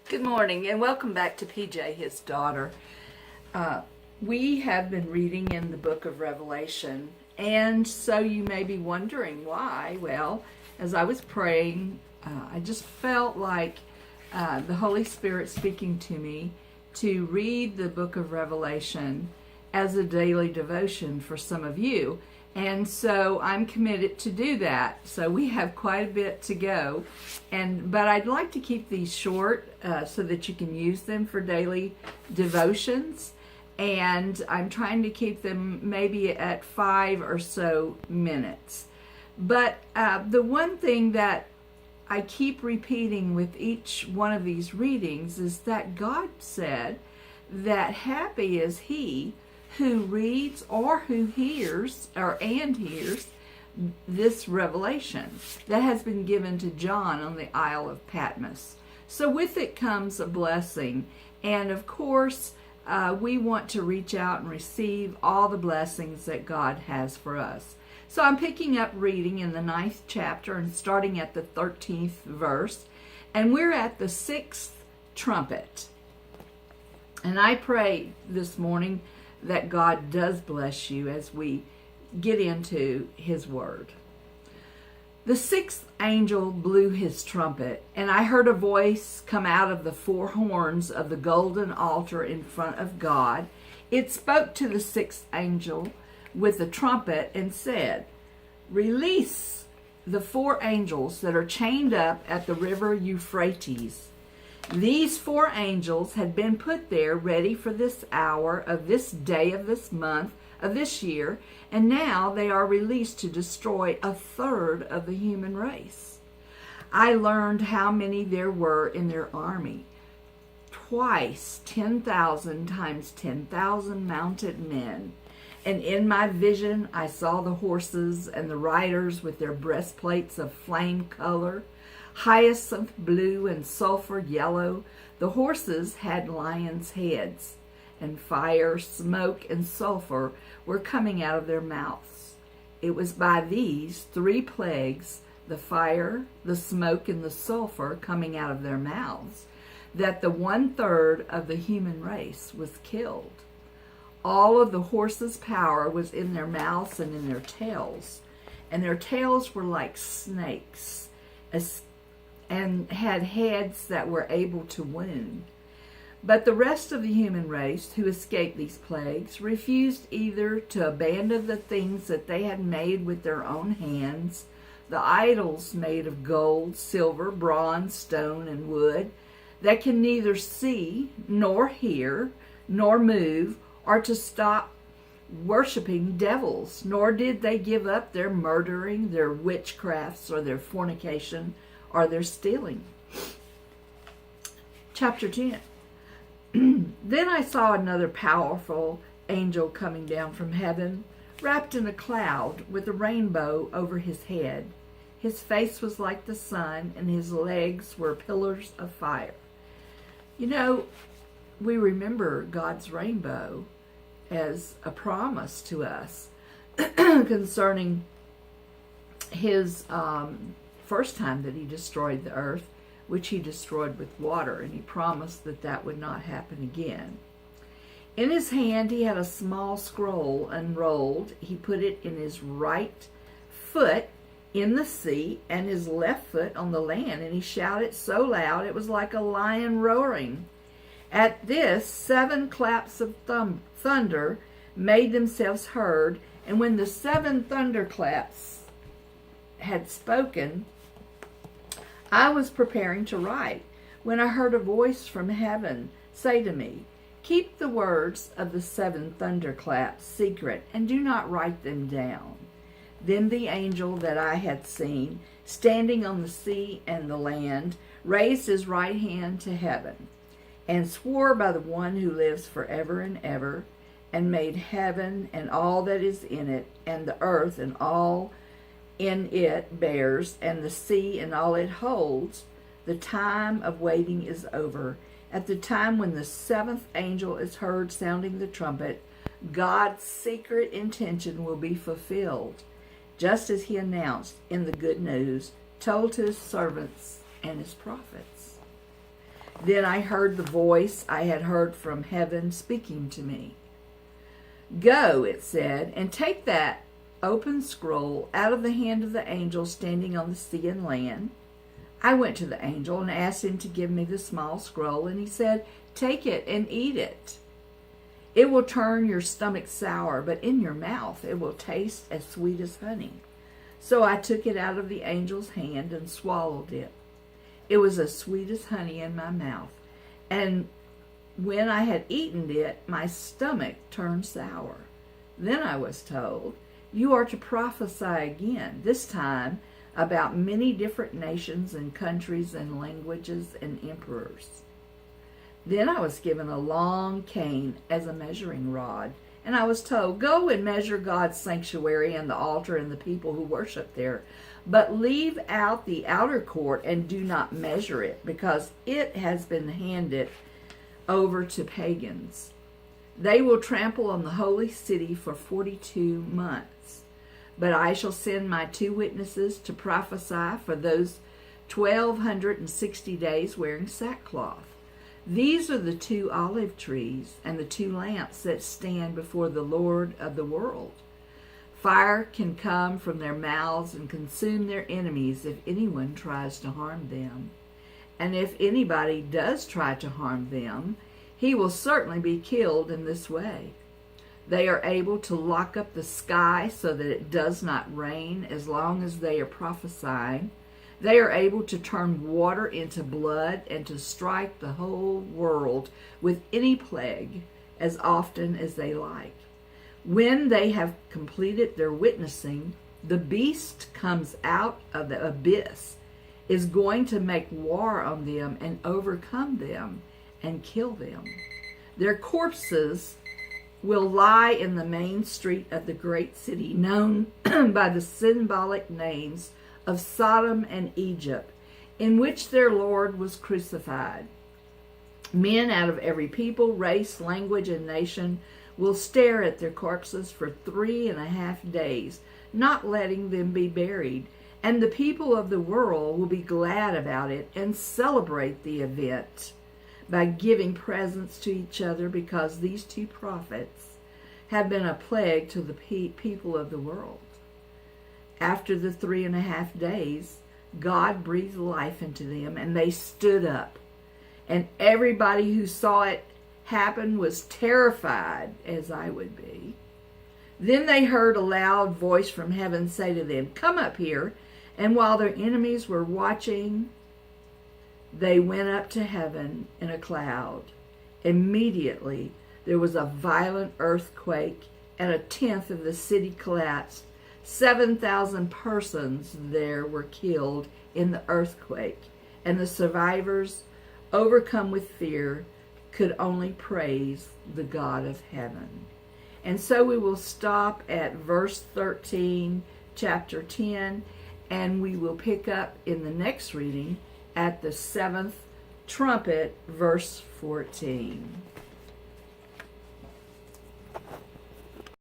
Good morning and welcome back to PJ, his daughter. We have been reading in the book of Revelation, and so you may be wondering why. Well, as I was praying, I just felt like the Holy Spirit speaking to me to read the book of Revelation as a daily devotion for some of you. And so I'm committed to do that. So we have quite a bit to go. But I'd like to keep these short so that you can use them for daily devotions. And I'm trying to keep them maybe at 5 or so minutes. But the one thing that I keep repeating with each one of these readings is that God said that happy is he who reads or who hears this revelation that has been given to John on the Isle of Patmos. So with it comes a blessing, and of course we want to reach out and receive all the blessings that God has for us. So I'm picking up reading in the 9th chapter and starting at the 13th verse, and we're at the 6th trumpet. And I pray this morning that God does bless you as we get into his word. The 6th angel blew his trumpet, and I heard a voice come out of the 4 horns of the golden altar in front of God. It spoke to the 6th angel with the trumpet and said, "Release the 4 angels that are chained up at the river Euphrates." These 4 angels had been put there ready for this hour of this day of this month of this year, and now they are released to destroy 1/3 of the human race. I learned how many there were in their army. Twice 10,000 times 10,000 mounted men. And in my vision I saw the horses and the riders with their breastplates of flame color, hyacinth blue and sulfur yellow. The horses had lions' heads, and fire, smoke, and sulfur were coming out of their mouths. It was by these 3 plagues, the fire, the smoke, and the sulfur coming out of their mouths, that the 1/3 of the human race was killed. All of the horses' power was in their mouths and in their tails, and their tails were like snakes, and had heads that were able to wound. But the rest of the human race who escaped these plagues refused either to abandon the things that they had made with their own hands, the idols made of gold, silver, bronze, stone, and wood, that can neither see, nor hear, nor move, or to stop worshiping devils, nor did they give up their murdering, their witchcrafts, or their fornication, or their stealing. Chapter 10. Then I saw another powerful angel coming down from heaven, wrapped in a cloud with a rainbow over his head. His face was like the sun, and his legs were pillars of fire. You know, we remember God's rainbow as a promise to us concerning his first time that he destroyed the earth, which he destroyed with water, and he promised that that would not happen again. In his hand he had a small scroll unrolled. He put it in his right foot in the sea and his left foot on the land, and he shouted so loud it was like a lion roaring. At this 7 claps of thunder made themselves heard, and when the 7 thunderclaps had spoken, I was preparing to write when I heard a voice from heaven say to me, "Keep the words of the 7 thunderclaps secret and do not write them down." Then the angel that I had seen standing on the sea and the land raised his right hand to heaven and swore by the one who lives forever and ever, and made heaven and all that is in it, and the earth and all in it bears, and the sea and all it holds, the time of waiting is over. At the time when the 7th angel is heard sounding the trumpet, God's secret intention will be fulfilled, just as he announced in the good news told to his servants and his prophets. Then I heard the voice I had heard from heaven speaking to me. Go, it said, and take that open scroll out of the hand of the angel standing on the sea and land. I went to the angel and asked him to give me the small scroll, and he said, take it and eat it. It will turn your stomach sour, but in your mouth it will taste as sweet as honey. So I took it out of the angel's hand and swallowed it. It was as sweet as honey in my mouth, and when I had eaten it, my stomach turned sour. Then I was told, you are to prophesy again, this time about many different nations and countries and languages and emperors. Then I was given a long cane as a measuring rod, and I was told, go and measure God's sanctuary and the altar and the people who worship there, but leave out the outer court and do not measure it, because it has been handed over to pagans. They will trample on the holy city for 42 months. But I shall send my 2 witnesses to prophesy for those 1,260 days wearing sackcloth. These are the 2 olive trees and the 2 lamps that stand before the Lord of the world. Fire can come from their mouths and consume their enemies if anyone tries to harm them. And if anybody does try to harm them, he will certainly be killed in this way. They are able to lock up the sky so that it does not rain as long as they are prophesying. They are able to turn water into blood and to strike the whole world with any plague as often as they like. When they have completed their witnessing, the beast comes out of the abyss, is going to make war on them and overcome them and kill them. Their corpses will lie in the main street of the great city, known by the symbolic names of Sodom and Egypt, in which their Lord was crucified. Men out of every people, race, language, and nation will stare at their corpses for 3.5 days, not letting them be buried, and the people of the world will be glad about it and celebrate the event by giving presents to each other, because these 2 prophets have been a plague to the people of the world. After the 3.5 days, God breathed life into them, and they stood up. And everybody who saw it happen was terrified, as I would be. Then they heard a loud voice from heaven say to them, come up here. And while their enemies were watching, they went up to heaven in a cloud. Immediately there was a violent earthquake, and 1/10 of the city collapsed. 7,000 persons there were killed in the earthquake, and the survivors, overcome with fear, could only praise the God of heaven. And so we will stop at verse 13, chapter 10, and we will pick up in the next reading at the 7th trumpet, verse 14.